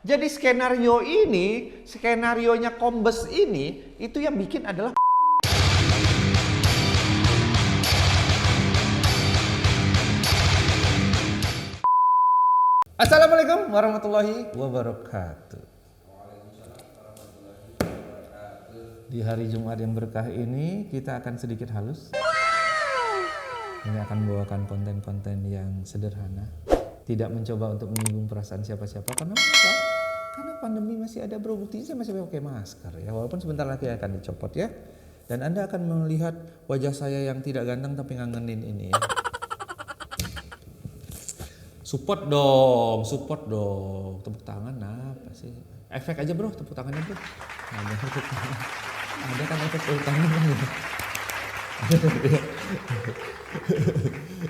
Jadi skenarionya Kombes ini, itu yang bikin adalah Assalamualaikum warahmatullahi wabarakatuh. Di hari Jumat yang berkah ini kita akan sedikit halus. Ini akan membawakan konten-konten yang sederhana. Tidak mencoba untuk menyinggung perasaan siapa-siapa. Karena apa? Karena pandemi masih ada bro. Buktinya saya masih pakai masker ya. Walaupun sebentar lagi akan dicopot ya. Dan Anda akan melihat wajah saya yang tidak ganteng tapi ngangenin ini ya. Support dong. Tepuk tangan apa sih? Efek aja bro, tepuk tangannya bro. Ada tepuk tangan. Ada kan efek tepuk tangan kan ya?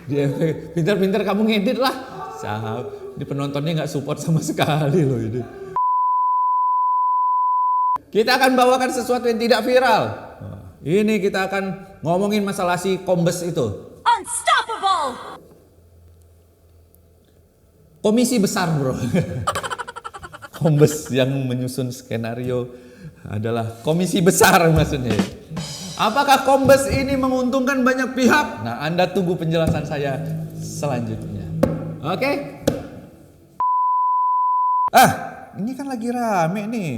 Di efek. Pintar-pintar kamu ngedit lah. Di penontonnya nggak support sama sekali loh ini. Kita akan bawakan sesuatu yang tidak viral. Ini kita akan ngomongin masalah si Kombes itu. Unstoppable! Komisi besar bro. Kombes yang menyusun skenario adalah komisi besar maksudnya. Apakah Kombes ini menguntungkan banyak pihak? Nah, Anda tunggu penjelasan saya selanjutnya. Oke? Ini kan lagi rame nih.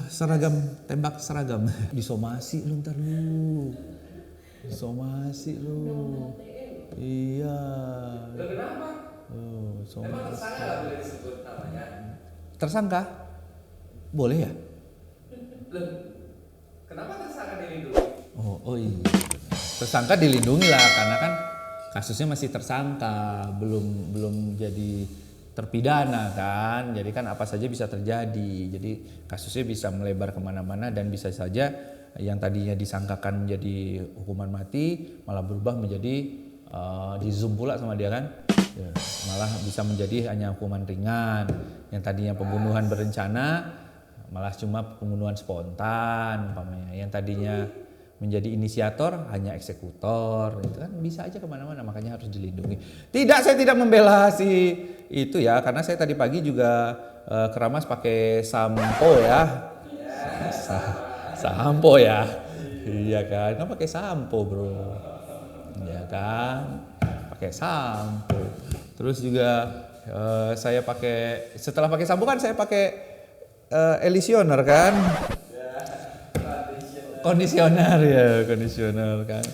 Seragam, tembak seragam. Disomasi lu ntar lu. Disomasi lu. Iya. Kenapa? Somasi. Emang tersangka nggak boleh disebut namanya? Tersangka? Boleh ya? Loh, kenapa tersangka dilindungi? Oh iya. Tersangka dilindungi lah karena kan kasusnya masih tersangka, belum jadi terpidana kan. Jadi kan apa saja bisa terjadi. Jadi kasusnya bisa melebar kemana-mana dan bisa saja yang tadinya disangkakan menjadi hukuman mati malah berubah menjadi di zoom pula sama dia kan. Ya, malah bisa menjadi hanya hukuman ringan. Yang tadinya pembunuhan berencana malah cuma pembunuhan spontan umpamanya. Yang tadinya menjadi inisiator hanya eksekutor, itu kan bisa aja kemana-mana, makanya harus dilindungi. Tidak, saya tidak membela si itu ya, karena saya tadi pagi juga keramas pakai sampo ya. Sampo ya, iya kan, kan pakai sampo bro, ya kan, pakai sampo. Terus juga saya pakai, setelah pakai sampo kan saya pakai Elisioner kan. Kondisioner kan.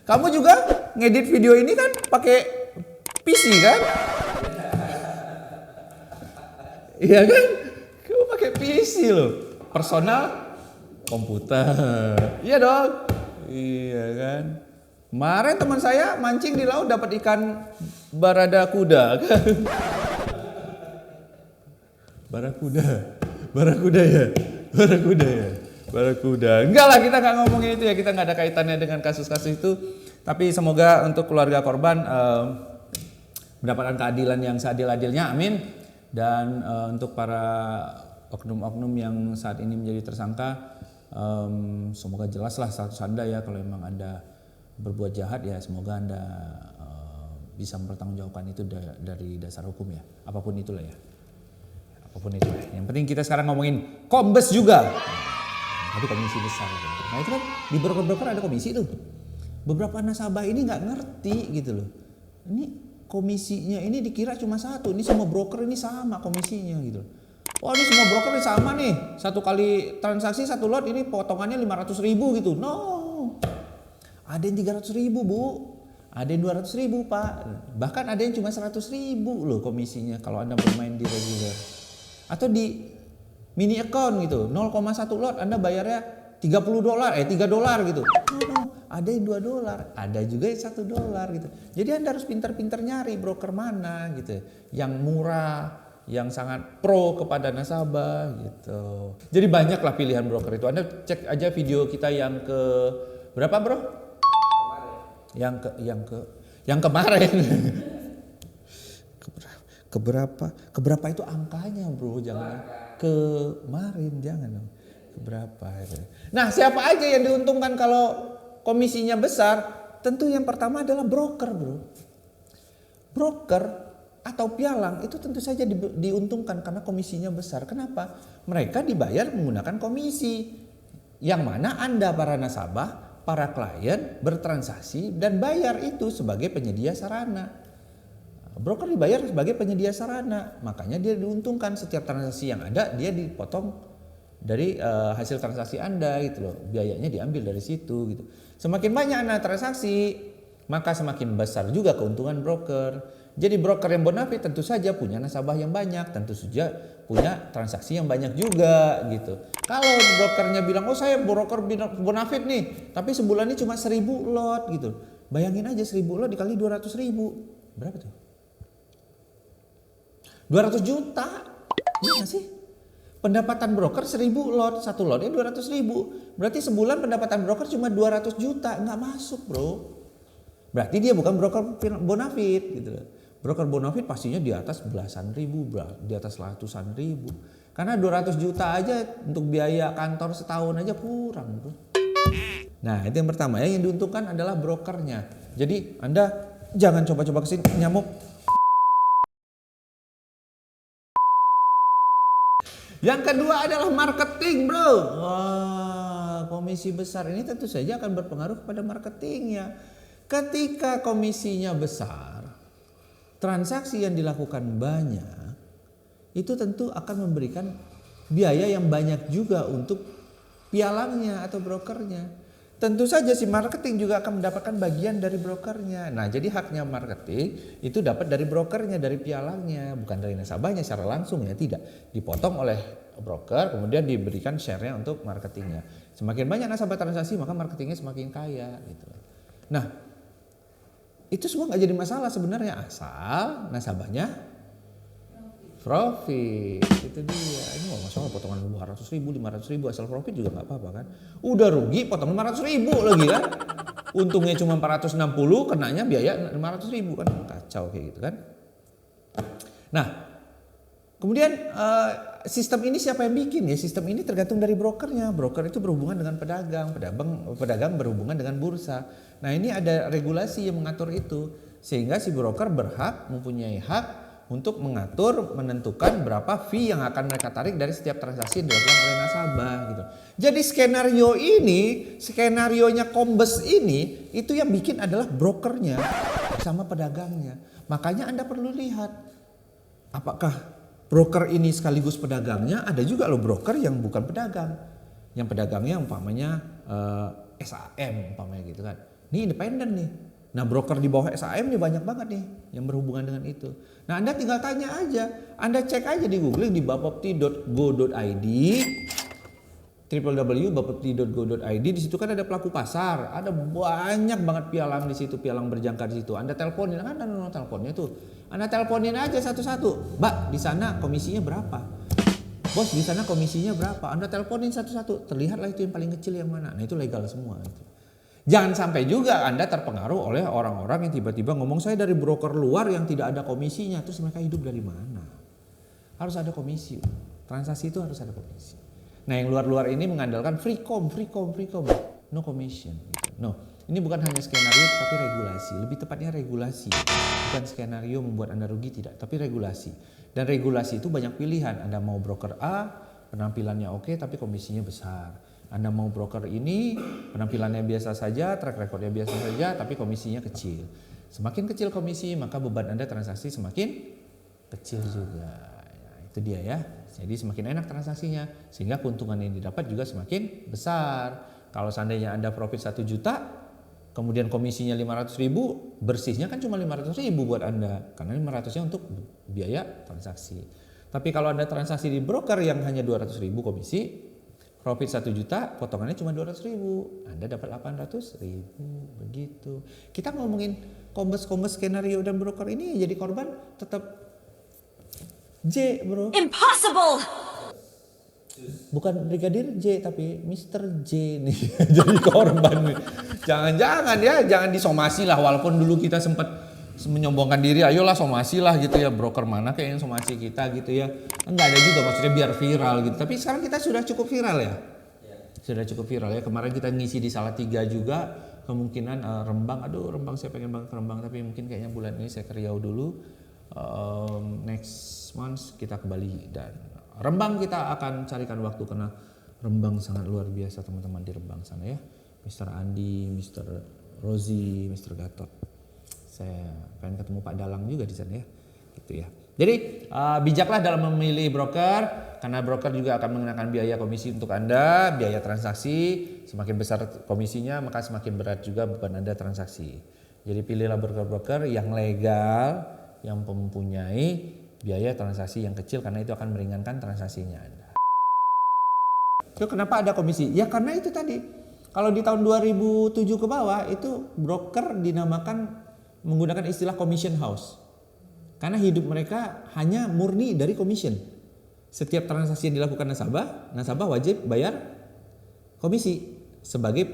Kamu juga ngedit video ini kan pakai PC kan? Iya kan? Kamu pakai PC loh. Personal komputer. Iya dong. Iya kan? Kemarin teman saya mancing di laut dapat ikan barada-kuda kan? Barakuda ya. Barakuda. Enggak lah, kita nggak ngomongin itu ya, kita nggak ada kaitannya dengan kasus-kasus itu. Tapi semoga untuk keluarga korban mendapatkan keadilan yang seadil-adilnya, amin. Dan untuk para oknum-oknum yang saat ini menjadi tersangka, semoga jelaslah status Anda ya. Kalau memang Anda berbuat jahat ya, semoga Anda bisa mempertanggungjawabkan itu dari dasar hukum ya, apapun itulah ya. Apapun itu. Yang penting kita sekarang ngomongin Kombes juga. Tapi komisi besar. Nah itu kan di broker-broker ada komisi tuh. Beberapa nasabah ini nggak ngerti gitu loh. Ini komisinya ini dikira cuma satu. Ini semua broker ini sama komisinya gitu. Wah ini semua broker ini sama nih. Satu kali transaksi satu lot ini potongannya 500.000 gitu. No. Ada yang 300.000 bu. Ada yang 200.000 pak. Bahkan ada yang cuma 100.000 loh komisinya kalau Anda bermain di reguler. Atau di mini account gitu, 0,1 lot Anda bayarnya $30, $3 gitu. Ada yang $2, ada juga yang $1 gitu. Jadi Anda harus pintar-pintar nyari broker mana gitu, yang murah, yang sangat pro kepada nasabah gitu. Jadi banyaklah pilihan broker itu. Anda cek aja video kita yang ke berapa bro? Yang kemarin. Keberapa itu angkanya bro, jangan kemarin, jangan dong. Keberapa itu. Nah siapa aja yang diuntungkan kalau komisinya besar? Tentu yang pertama adalah broker bro. Broker atau pialang itu tentu saja diuntungkan karena komisinya besar. Kenapa? Mereka dibayar menggunakan komisi. Yang mana Anda para nasabah, para klien bertransaksi dan bayar itu sebagai penyedia sarana. Broker dibayar sebagai penyedia sarana, makanya dia diuntungkan setiap transaksi yang ada dia dipotong dari hasil transaksi Anda gitu loh. Biayanya diambil dari situ gitu. Semakin banyak Anda transaksi, maka semakin besar juga keuntungan broker. Jadi broker yang bonafit tentu saja punya nasabah yang banyak, tentu saja punya transaksi yang banyak juga gitu. Kalau brokernya bilang, oh saya broker bonafit nih, tapi sebulan ini cuma 1000 lot gitu. Bayangin aja 1000 lot dikali 200.000, berapa tuh? 200 juta, iya gak sih? Pendapatan broker 1000 lot, satu lotnya 200.000. Berarti sebulan pendapatan broker cuma 200 juta, nggak masuk bro. Berarti dia bukan broker bonafit gitu loh. Broker bonafit pastinya di atas belasan ribu, di atas ratusan ribu. Karena 200 juta aja untuk biaya kantor setahun aja kurang bro. Nah itu yang pertama ya, yang diuntungkan adalah brokernya. Jadi Anda jangan coba-coba kesini nyamuk. Yang kedua adalah marketing bro. Wah, komisi besar ini tentu saja akan berpengaruh kepada marketingnya. Ketika komisinya besar, transaksi yang dilakukan banyak, itu tentu akan memberikan biaya yang banyak juga untuk pialangnya atau brokernya. Tentu saja si marketing juga akan mendapatkan bagian dari brokernya. Nah jadi haknya marketing itu dapat dari brokernya, dari pialangnya, bukan dari nasabahnya secara langsung ya, tidak. Dipotong oleh broker kemudian diberikan share-nya untuk marketingnya. Semakin banyak nasabah transaksi maka marketingnya semakin kaya gitu. Nah itu semua nggak jadi masalah sebenarnya asal nasabahnya profit. Itu dia. Ini nggak masalah potongan 200.000, 500.000 asal profit juga nggak apa-apa kan. Udah rugi potong 500.000 lagi kan. Untungnya cuma 460, kenanya biaya 500.000 kan, kacau kayak gitu kan. Nah kemudian sistem ini siapa yang bikin ya? Sistem ini tergantung dari brokernya. Broker itu berhubungan dengan pedagang berhubungan dengan bursa. Nah ini ada regulasi yang mengatur itu sehingga si broker mempunyai hak untuk mengatur, menentukan berapa fee yang akan mereka tarik dari setiap transaksi yang dilakukan oleh nasabah gitu. Jadi skenarionya Kombes ini itu yang bikin adalah brokernya sama pedagangnya. Makanya Anda perlu lihat apakah broker ini sekaligus pedagangnya. Ada juga loh broker yang bukan pedagang, yang pedagangnya umpamanya SAM umpamanya gitu kan. Ini independen nih. Nah broker di bawah SAM nih banyak banget nih yang berhubungan dengan itu. Nah Anda tinggal tanya aja, Anda cek aja di Google di bapepti.go.id, www.bapepti.go.id. Di situ kan ada pelaku pasar, ada banyak banget pialang di situ, pialang berjangkar di situ. Anda teleponin, kan ada nomor teleponnya tuh. Anda teleponin aja satu-satu. Mbak, di sana komisinya berapa? Bos, di sana komisinya berapa? Anda teleponin satu-satu. Terlihatlah itu yang paling kecil yang mana. Nah itu legal semua itu. Jangan sampai juga Anda terpengaruh oleh orang-orang yang tiba-tiba ngomong saya dari broker luar yang tidak ada komisinya. Terus mereka hidup dari mana? Harus ada komisi. Transaksi itu harus ada komisi. Nah yang luar-luar ini mengandalkan free com, no commission. No, ini bukan hanya skenario tapi regulasi. Lebih tepatnya regulasi. Bukan skenario membuat Anda rugi, tidak. Tapi regulasi. Dan regulasi itu banyak pilihan. Anda mau broker A, penampilannya oke tapi komisinya besar. Anda mau broker ini, penampilannya biasa saja, track recordnya biasa saja, tapi komisinya kecil. Semakin kecil komisi, maka beban Anda transaksi semakin kecil juga. Ya, itu dia ya. Jadi semakin enak transaksinya, sehingga keuntungan yang didapat juga semakin besar. Kalau seandainya Anda profit 1 juta, kemudian komisinya 500.000, bersihnya kan cuma 500.000 buat Anda. Karena 500-nya untuk biaya transaksi. Tapi kalau Anda transaksi di broker yang hanya 200.000 komisi, profit 1 juta, potongannya cuma 200.000. Anda dapat 800.000. Begitu. Kita ngomongin kombes skenario dan broker ini jadi korban tetap J bro. Impossible! Bukan Brigadir J tapi Mr. J nih jadi korban nih. Jangan-jangan ya, jangan disomasi lah. Walaupun dulu kita sempat menyombongkan diri, ayolah somasi lah gitu ya, broker mana kayak yang somasi kita gitu ya. Enggak ada juga maksudnya biar viral gitu. Tapi sekarang kita sudah cukup viral ya. Sudah cukup viral ya. Kemarin kita ngisi di Salatiga juga, kemungkinan Rembang. Aduh Rembang saya pengen banget ke Rembang tapi mungkin kayaknya bulan ini saya ke Riau dulu. next month kita ke Bali, dan Rembang kita akan carikan waktu karena Rembang sangat luar biasa teman-teman di Rembang sana ya. Mr. Andi, Mr. Rozi, Mr. Gatot. Saya pengen ketemu Pak Dalang juga di sana ya. Gitu ya. Jadi bijaklah dalam memilih broker, karena broker juga akan mengenakan biaya komisi untuk Anda, biaya transaksi. Semakin besar komisinya maka semakin berat juga beban Anda transaksi. Jadi pilihlah broker-broker yang legal, yang mempunyai biaya transaksi yang kecil, karena itu akan meringankan transaksinya Anda. So, kenapa ada komisi? Ya karena itu tadi. Kalau di tahun 2007 ke bawah itu broker dinamakan menggunakan istilah commission house. Karena hidup mereka hanya murni dari commission. Setiap transaksi yang dilakukan nasabah wajib bayar komisi sebagai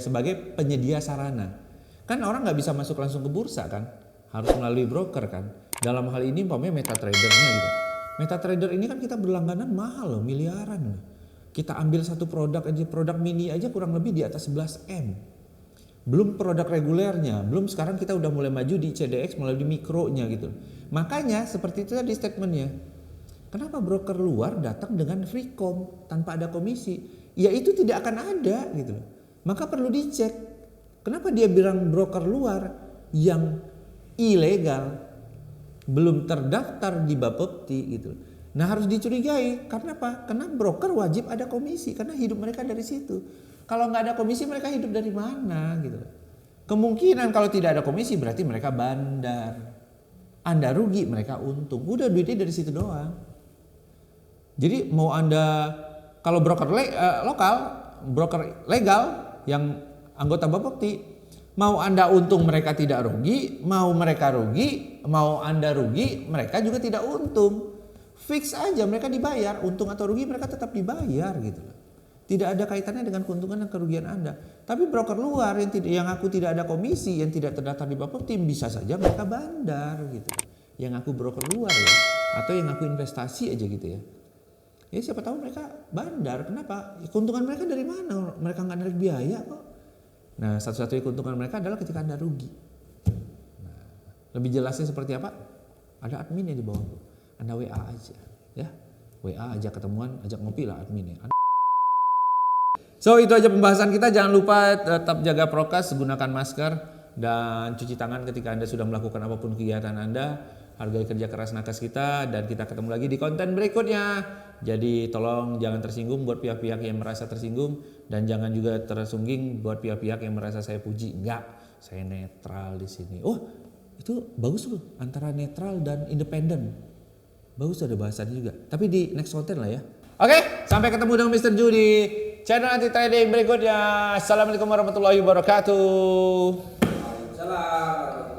sebagai penyedia sarana. Kan orang nggak bisa masuk langsung ke bursa kan, harus melalui broker kan. Dalam hal ini umpamanya MetaTrader-nya gitu. MetaTrader ini kan kita berlangganan mahal loh, miliaran. Kita ambil satu produk aja, produk mini aja kurang lebih di atas 11 M. Belum produk regulernya, belum sekarang kita udah mulai maju di CDX melalui mikronya gitu. Makanya seperti itu tadi statementnya. Kenapa broker luar datang dengan free com tanpa ada komisi? Ya itu tidak akan ada gitu. Maka perlu dicek. Kenapa dia bilang broker luar yang ilegal, belum terdaftar di Bapepti gitu. Nah harus dicurigai. Karena apa? Karena broker wajib ada komisi, karena hidup mereka dari situ. Kalau nggak ada komisi mereka hidup dari mana gitu. Kemungkinan kalau tidak ada komisi berarti mereka bandar. Anda rugi, mereka untung. Udah duitnya dari situ doang. Jadi mau Anda kalau broker lokal, broker legal yang anggota Bapepti, mau Anda untung mereka tidak rugi, mau mereka rugi, mau Anda rugi, mereka juga tidak untung. Fix aja mereka dibayar, untung atau rugi mereka tetap dibayar gitu. Tidak ada kaitannya dengan keuntungan dan kerugian Anda. Tapi broker luar yang aku tidak ada komisi, yang tidak terdaftar di Bapepti, bisa saja mereka bandar gitu. Yang aku broker luar ya, atau yang aku investasi aja gitu ya. Ya siapa tahu mereka bandar. Kenapa? Ya, keuntungan mereka dari mana? Mereka nggak narik biaya kok. Nah, satu-satunya keuntungan mereka adalah ketika Anda rugi. Nah, lebih jelasnya seperti apa? Ada adminnya di bawah. Anda WA aja, ya. WA aja ketemuan, ajak ngopi lah adminnya. So itu aja pembahasan kita. Jangan lupa tetap jaga prokes, gunakan masker, dan cuci tangan ketika Anda sudah melakukan apapun kegiatan Anda. Hargai kerja keras nakes kita, dan kita ketemu lagi di konten berikutnya. Jadi tolong jangan tersinggung buat pihak-pihak yang merasa tersinggung, dan jangan juga tersungging buat pihak-pihak yang merasa saya puji. Enggak, saya netral di sini. Oh, itu bagus loh, antara netral dan independen. Bagus ada bahasanya juga. Tapi di next konten lah ya. Oke, sampai ketemu dengan Mr. Ju di channel anti trading berikutnya. Assalamualaikum warahmatullahi wabarakatuh. Waalaikumsalam.